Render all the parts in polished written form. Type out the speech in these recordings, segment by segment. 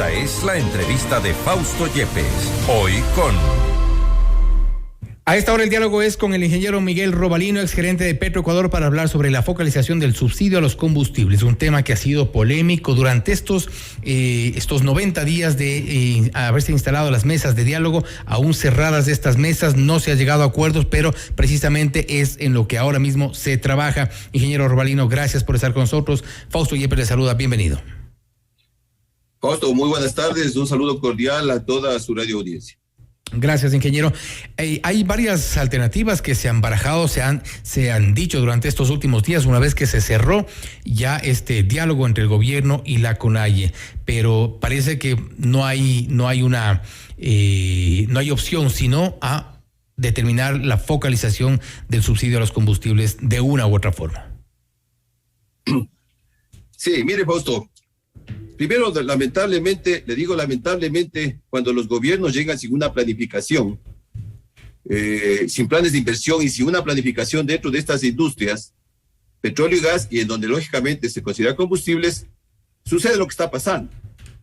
Esta es la entrevista de Fausto Yepes, hoy con... A esta hora el diálogo es con el ingeniero Miguel Robalino, exgerente de Petroecuador, para hablar sobre la focalización del subsidio a los combustibles, un tema que ha sido polémico durante estos 90 días de haberse instalado las mesas de diálogo. Aún cerradas estas mesas, no se ha llegado a acuerdos, pero precisamente es en lo que ahora mismo se trabaja. Ingeniero Robalino, gracias por estar con nosotros. Fausto Yepes le saluda, bienvenido. Fausto, muy buenas tardes, un saludo cordial a toda su radio audiencia. Gracias, ingeniero. Hay varias alternativas que se han barajado, se han dicho durante estos últimos días, una vez que se cerró ya este diálogo entre el gobierno y la CONAIE, pero parece que no hay opción sino a determinar la focalización del subsidio a los combustibles de una u otra forma. Sí, mire, Fausto. Primero, lamentablemente, cuando los gobiernos llegan sin una planificación, sin planes de inversión y sin una planificación dentro de estas industrias, petróleo y gas, y en donde lógicamente se considera combustibles, sucede lo que está pasando,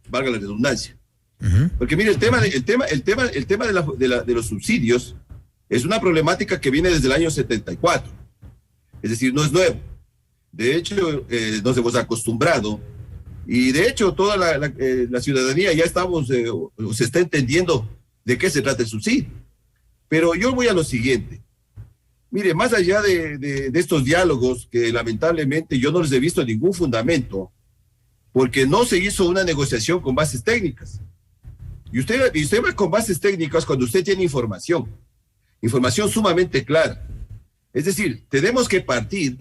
valga la redundancia. Uh-huh. Porque mire, el tema de los subsidios es una problemática que viene desde el año 74, es decir, no es nuevo. De hecho, nos hemos acostumbrado. Y de hecho, toda la ciudadanía ya se está entendiendo de qué se trata el subsidio. Pero yo voy a lo siguiente. Mire, más allá de estos diálogos, que lamentablemente yo no les he visto ningún fundamento, porque no se hizo una negociación con bases técnicas. Y usted va con bases técnicas cuando usted tiene información sumamente clara. Es decir, tenemos que partir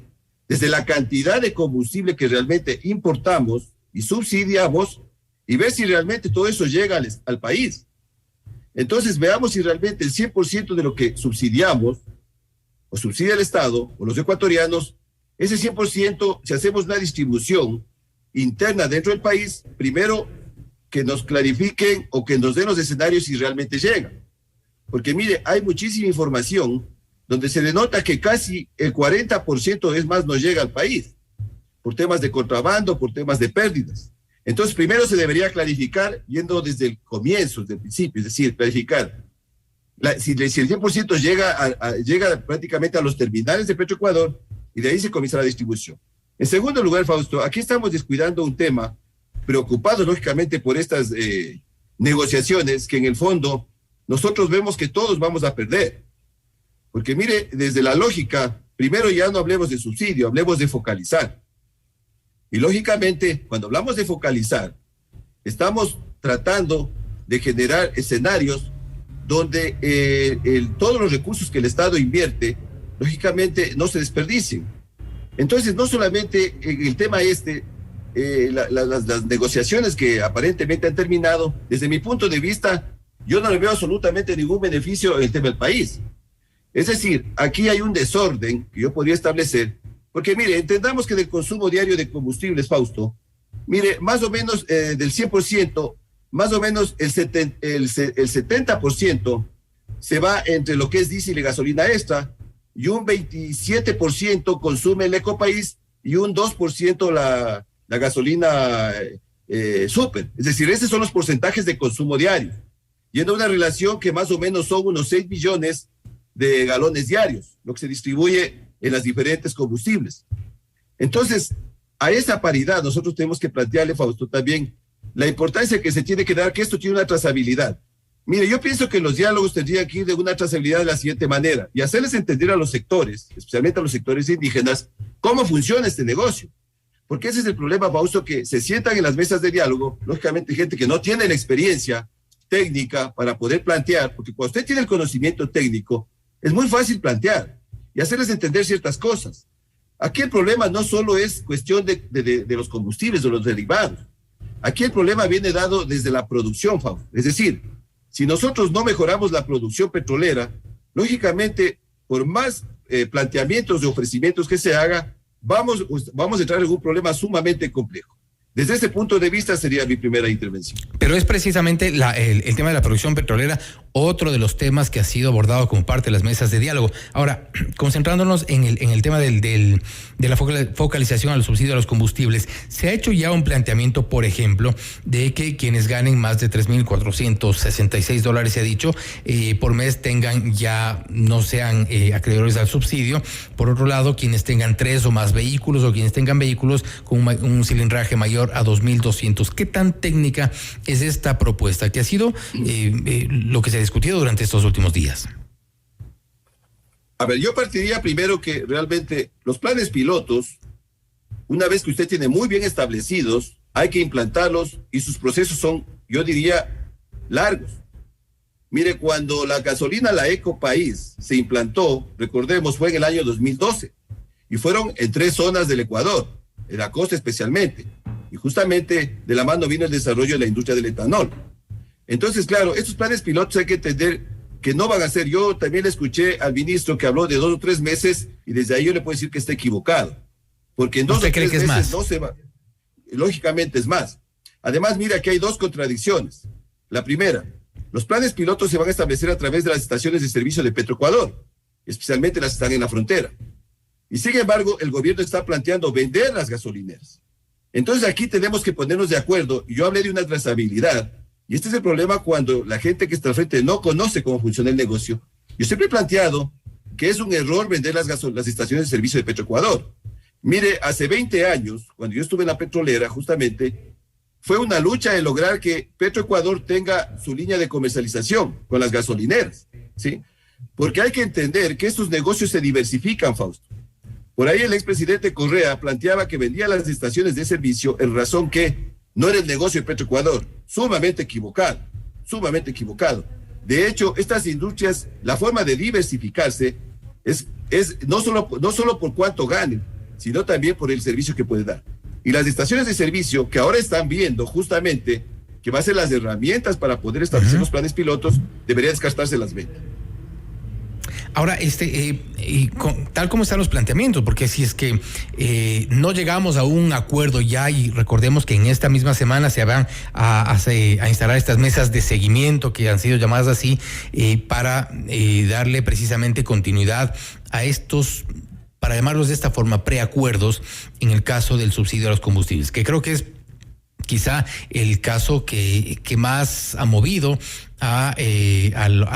desde la cantidad de combustible que realmente importamos y subsidiamos, y ver si realmente todo eso llega al país. Entonces veamos si realmente el 100% de lo que subsidiamos, o subsidia el Estado, o los ecuatorianos, ese 100%, si hacemos una distribución interna dentro del país, primero que nos clarifiquen o que nos den los escenarios si realmente llegan. Porque mire, hay muchísima información donde se denota que casi el 40% es más no llega al país, por temas de contrabando, por temas de pérdidas. Entonces, primero se debería clarificar, yendo desde el comienzo, desde el principio, es decir, clarificar si el 100% llega prácticamente a los terminales de Petroecuador, y de ahí se comienza la distribución. En segundo lugar, Fausto, aquí estamos descuidando un tema, preocupados lógicamente por estas negociaciones, que en el fondo nosotros vemos que todos vamos a perder. Porque mire, desde la lógica, primero ya no hablemos de subsidio, hablemos de focalizar. Y lógicamente, cuando hablamos de focalizar, estamos tratando de generar escenarios donde todos los recursos que el Estado invierte, lógicamente, no se desperdicien. Entonces, no solamente el tema las negociaciones que aparentemente han terminado, desde mi punto de vista, yo no le veo absolutamente ningún beneficio en el tema del país. Es decir, aquí hay un desorden que yo podría establecer. Porque mire, entendamos que del consumo diario de combustibles, Fausto, mire, más o menos del 100%, más o menos el 70% se va entre lo que es diésel y gasolina extra, y un 27% consume el Ecopaís y un 2% la gasolina super. Es decir, esos son los porcentajes de consumo diario, yendo a una relación que más o menos son unos 6 millones de galones diarios, lo que se distribuye en las diferentes combustibles. Entonces, a esa paridad nosotros tenemos que plantearle, Fausto, también la importancia que se tiene que dar, que esto tiene una trazabilidad. Mire, yo pienso que los diálogos tendrían que ir de una trazabilidad de la siguiente manera, y hacerles entender a los sectores, especialmente a los sectores indígenas, cómo funciona este negocio. Porque ese es el problema, Fausto, que se sientan en las mesas de diálogo, lógicamente gente que no tiene la experiencia técnica para poder plantear, porque cuando usted tiene el conocimiento técnico, es muy fácil plantear y hacerles entender ciertas cosas. Aquí el problema no solo es cuestión de los combustibles o los derivados. Aquí el problema viene dado desde la producción, Fausto. Es decir, si nosotros no mejoramos la producción petrolera, lógicamente, por más planteamientos y ofrecimientos que se haga, vamos a entrar en un problema sumamente complejo. Desde ese punto de vista sería mi primera intervención. Pero es precisamente el tema de la producción petrolera otro de los temas que ha sido abordado como parte de las mesas de diálogo. Ahora, concentrándonos en el tema de la focalización al subsidio a los combustibles, se ha hecho ya un planteamiento, por ejemplo, de que quienes ganen más de $3,466, se ha dicho, por mes no sean acreedores al subsidio. Por otro lado, quienes tengan 3 o más vehículos o quienes tengan vehículos con un cilindraje mayor a 2.200. ¿Qué tan técnica es esta propuesta que ha sido lo que se ha discutido durante estos últimos días? A ver, yo partiría primero que realmente los planes pilotos, una vez que usted tiene muy bien establecidos, hay que implantarlos y sus procesos son, yo diría, largos. Mire, cuando la gasolina, la Ecopaís, se implantó, recordemos, fue en el año 2012 y fueron en 3 zonas del Ecuador, en la costa especialmente, y justamente de la mano vino el desarrollo de la industria del etanol. Entonces, claro, estos planes pilotos hay que entender que no van a ser. Yo también le escuché al ministro que habló de 2 o 3 meses y desde ahí yo le puedo decir que está equivocado, porque en 2 o 3 meses no se va. Lógicamente es más. Además, mira que hay 2 contradicciones. La primera, los planes pilotos se van a establecer a través de las estaciones de servicio de Petroecuador, especialmente las que están en la frontera. Y sin embargo, el gobierno está planteando vender las gasolineras. Entonces aquí tenemos que ponernos de acuerdo. Yo hablé de una trazabilidad, y este es el problema cuando la gente que está al frente no conoce cómo funciona el negocio. Yo siempre he planteado que es un error vender las estaciones de servicio de Petroecuador. Mire, hace 20 años, cuando yo estuve en la petrolera, justamente, fue una lucha en lograr que Petroecuador tenga su línea de comercialización con las gasolineras, ¿sí? Porque hay que entender que estos negocios se diversifican, Fausto. Por ahí el expresidente Correa planteaba que vendía las estaciones de servicio en razón que no era el negocio de Petroecuador. Sumamente equivocado, sumamente equivocado. De hecho, estas industrias, la forma de diversificarse es no solo por cuánto ganen, sino también por el servicio que puede dar. Y las estaciones de servicio que ahora están viendo justamente que va a ser las herramientas para poder establecer los planes pilotos, debería descartarse las ventas. Ahora, tal como están los planteamientos, porque si es que no llegamos a un acuerdo ya, y recordemos que en esta misma semana se van a instalar estas mesas de seguimiento que han sido llamadas así, para darle precisamente continuidad a estos, para llamarlos de esta forma, preacuerdos en el caso del subsidio a los combustibles, que creo que es quizá el caso que más ha movido a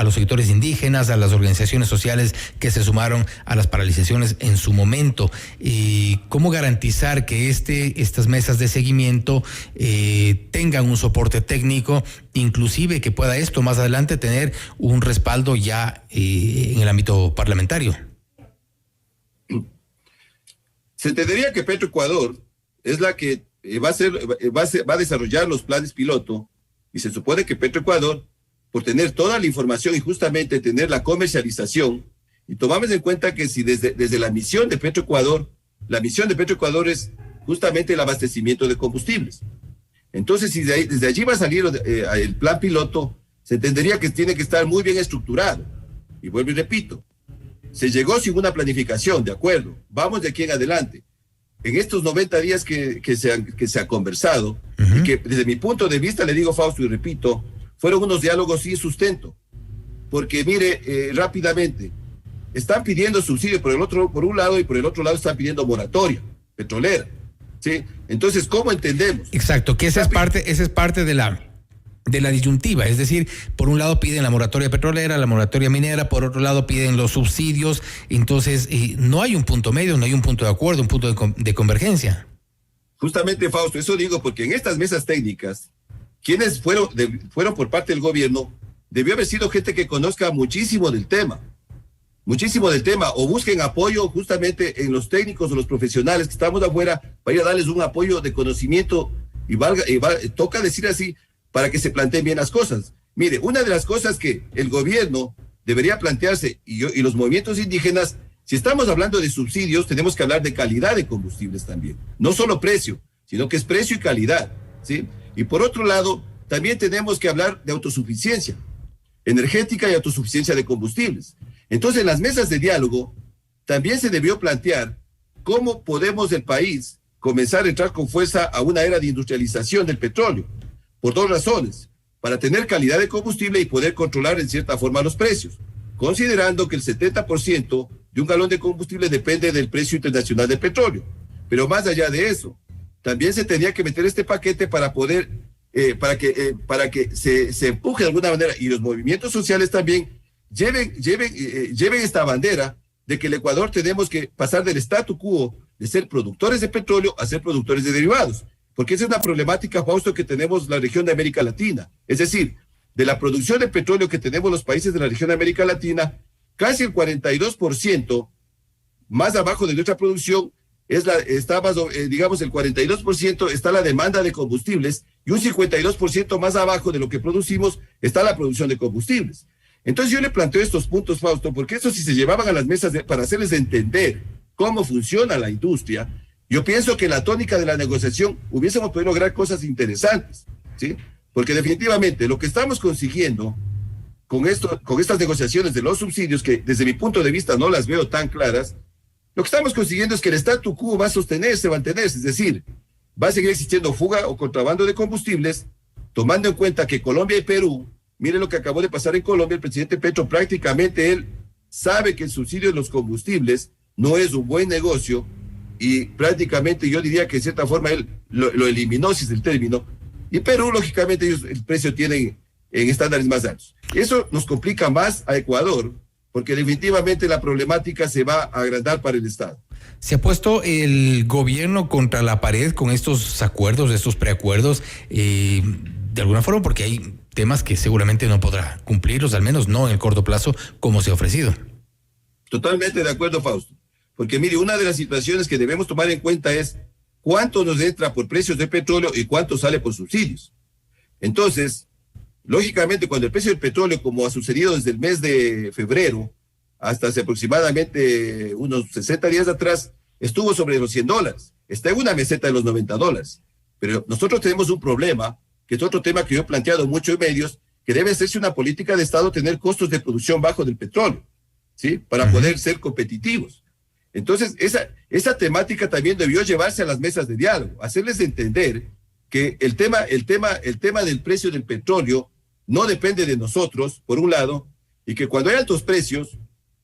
los sectores indígenas, a las organizaciones sociales que se sumaron a las paralizaciones en su momento. ¿Cómo garantizar que estas mesas de seguimiento tengan un soporte técnico, inclusive que pueda esto más adelante tener un respaldo ya en el ámbito parlamentario? Se entendería que Petroecuador es la que va a desarrollar los planes piloto, y se supone que Petroecuador, por tener toda la información y justamente tener la comercialización, y tomamos en cuenta que si desde la misión de Petroecuador, la misión de Petroecuador es justamente el abastecimiento de combustibles. Entonces, si desde allí va a salir el plan piloto, se entendería que tiene que estar muy bien estructurado. Y vuelvo y repito, se llegó sin una planificación, de acuerdo, vamos de aquí en adelante. En estos 90 días que se ha conversado, y que desde mi punto de vista, le digo, Fausto, y repito, fueron unos diálogos sin sustento. Porque mire, rápidamente, están pidiendo subsidio por un lado, y por el otro lado están pidiendo moratoria petrolera, ¿sí? Entonces, ¿cómo entendemos? Exacto, que esa es parte de la disyuntiva, es decir, por un lado piden la moratoria petrolera, la moratoria minera, por otro lado piden los subsidios. Entonces no hay un punto medio, no hay un punto de acuerdo, un punto de convergencia. Justamente, Fausto, eso digo porque en estas mesas técnicas, quienes fueron por parte del gobierno, debió haber sido gente que conozca muchísimo del tema, o busquen apoyo justamente en los técnicos o los profesionales que estamos afuera, para ir a darles un apoyo de conocimiento, toca decir así, para que se planteen bien las cosas. Mire, una de las cosas que el gobierno debería plantearse, y los movimientos indígenas, si estamos hablando de subsidios, tenemos que hablar de calidad de combustibles también. No solo precio, sino que es precio y calidad, ¿sí? Y por otro lado, también tenemos que hablar de autosuficiencia energética y autosuficiencia de combustibles. Entonces, en las mesas de diálogo, también se debió plantear cómo podemos el país comenzar a entrar con fuerza a una era de industrialización del petróleo. Por 2 razones. para tener calidad de combustible y poder controlar en cierta forma los precios, considerando que el 70% de un galón de combustible depende del precio internacional del petróleo. Pero más allá de eso, también se tenía que meter este paquete para poder, para que se empuje de alguna manera y los movimientos sociales también lleven esta bandera de que el Ecuador tenemos que pasar del statu quo de ser productores de petróleo a ser productores de derivados, porque esa es una problemática, Fausto, que tenemos la región de América Latina. Es decir, de la producción de petróleo que tenemos los países de la región de América Latina, casi el 42% más abajo de nuestra producción está más, digamos, el 42% está la demanda de combustibles y un 52% más abajo de lo que producimos está la producción de combustibles. Entonces yo le planteo estos puntos, Fausto, porque eso si se llevaban a las mesas para hacerles entender cómo funciona la industria, yo pienso que la tónica de la negociación hubiésemos podido lograr cosas interesantes, ¿sí? Porque definitivamente lo que estamos consiguiendo con estas negociaciones de los subsidios, que desde mi punto de vista no las veo tan claras, lo que estamos consiguiendo es que el statu quo va a sostenerse, mantenerse, es decir, va a seguir existiendo fuga o contrabando de combustibles, tomando en cuenta que Colombia y Perú, mire lo que acabó de pasar en Colombia, el presidente Petro prácticamente él sabe que el subsidio de los combustibles no es un buen negocio y prácticamente yo diría que de cierta forma él lo eliminó, si es el término, y Perú lógicamente ellos el precio tienen en estándares más altos. Eso nos complica más a Ecuador, porque definitivamente la problemática se va a agrandar para el Estado. ¿Se ha puesto el gobierno contra la pared con estos acuerdos, estos preacuerdos, de alguna forma? Porque hay temas que seguramente no podrá cumplirlos, al menos no en el corto plazo, como se ha ofrecido. Totalmente de acuerdo, Fausto. Porque mire, una de las situaciones que debemos tomar en cuenta es cuánto nos entra por precios de petróleo y cuánto sale por subsidios. Entonces, lógicamente, cuando el precio del petróleo, como ha sucedido desde el mes de febrero hasta hace aproximadamente unos 60 días atrás, estuvo sobre los $100, está en una meseta de los $90. Pero nosotros tenemos un problema, que es otro tema que yo he planteado mucho en medios, que debe hacerse una política de Estado, tener costos de producción bajos del petróleo, ¿sí? Para poder ser competitivos. Entonces, esa temática también debió llevarse a las mesas de diálogo, hacerles entender que el tema del precio del petróleo no depende de nosotros, por un lado, y que cuando hay altos precios,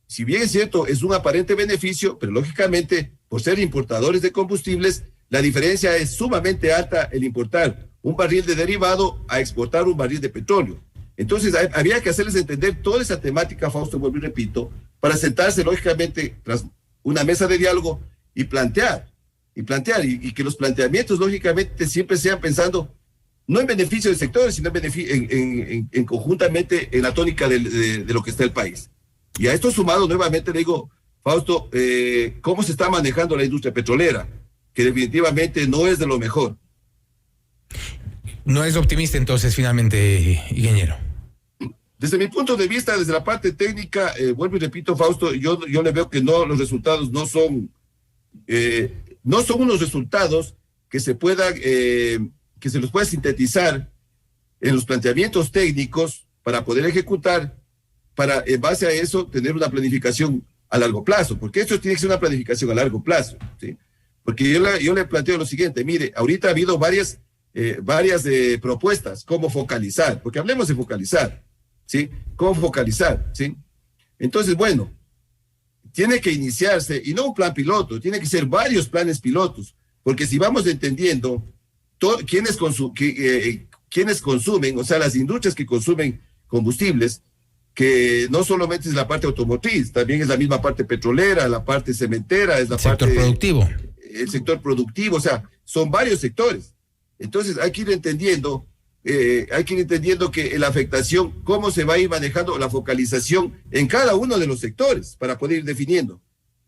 si bien es cierto, es un aparente beneficio, pero lógicamente, por ser importadores de combustibles, la diferencia es sumamente alta el importar un barril de derivado a exportar un barril de petróleo. Entonces, había que hacerles entender toda esa temática, Fausto, vuelvo y repito, para sentarse, lógicamente, tras una mesa de diálogo y plantear, y que los planteamientos, lógicamente, siempre sean pensando no en beneficio del sector, sino en conjuntamente en la tónica de lo que está el país. Y a esto sumado, nuevamente le digo, Fausto, cómo se está manejando la industria petrolera, que definitivamente no es de lo mejor. No es optimista entonces, finalmente, ingeniero. Desde mi punto de vista, desde la parte técnica, vuelvo y repito, Fausto, yo le veo que no, los resultados no son unos resultados que se puedan, que se los pueda sintetizar en los planteamientos técnicos para poder ejecutar, para en base a eso tener una planificación a largo plazo, porque esto tiene que ser una planificación a largo plazo, ¿sí? Porque yo le planteo lo siguiente, mire, ahorita ha habido varias propuestas, cómo focalizar, porque hablemos de focalizar, ¿sí? ¿Cómo focalizar? ¿Sí? Entonces, bueno, tiene que iniciarse, y no un plan piloto, tiene que ser varios planes pilotos, porque si vamos entendiendo quiénes consumen, o sea, las industrias que consumen combustibles, que no solamente es la parte automotriz, también es la misma parte petrolera, la parte cementera, es la parte... Sector productivo. El sector productivo, o sea, son varios sectores. Entonces hay que ir entendiendo que la afectación, cómo se va a ir manejando la focalización en cada uno de los sectores para poder ir definiendo.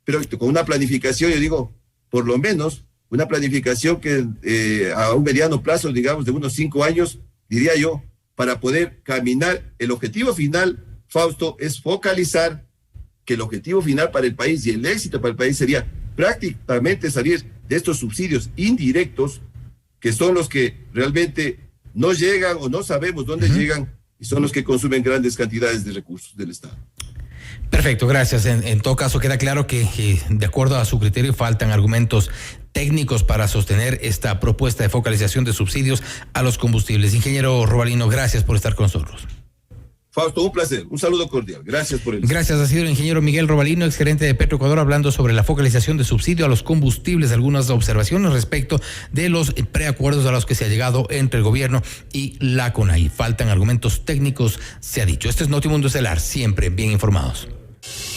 Pero con una planificación, yo digo, por lo menos, una planificación que a un mediano plazo, digamos, de unos 5 años, diría yo, para poder caminar. El objetivo final, Fausto, es focalizar, que el objetivo final para el país y el éxito para el país sería prácticamente salir de estos subsidios indirectos, que son los que realmente no llegan o no sabemos dónde llegan, y son los que consumen grandes cantidades de recursos del Estado. Perfecto, gracias. En todo caso, queda claro que de acuerdo a su criterio faltan argumentos técnicos para sostener esta propuesta de focalización de subsidios a los combustibles. Ingeniero Robalino, gracias por estar con nosotros. Fausto, un placer, un saludo cordial. Gracias por el... Gracias, ha sido el ingeniero Miguel Robalino, exgerente de Petroecuador, hablando sobre la focalización de subsidio a los combustibles, algunas observaciones respecto de los preacuerdos a los que se ha llegado entre el gobierno y la CONAIE. Faltan argumentos técnicos, se ha dicho. Este es Notimundo Estelar, siempre bien informados.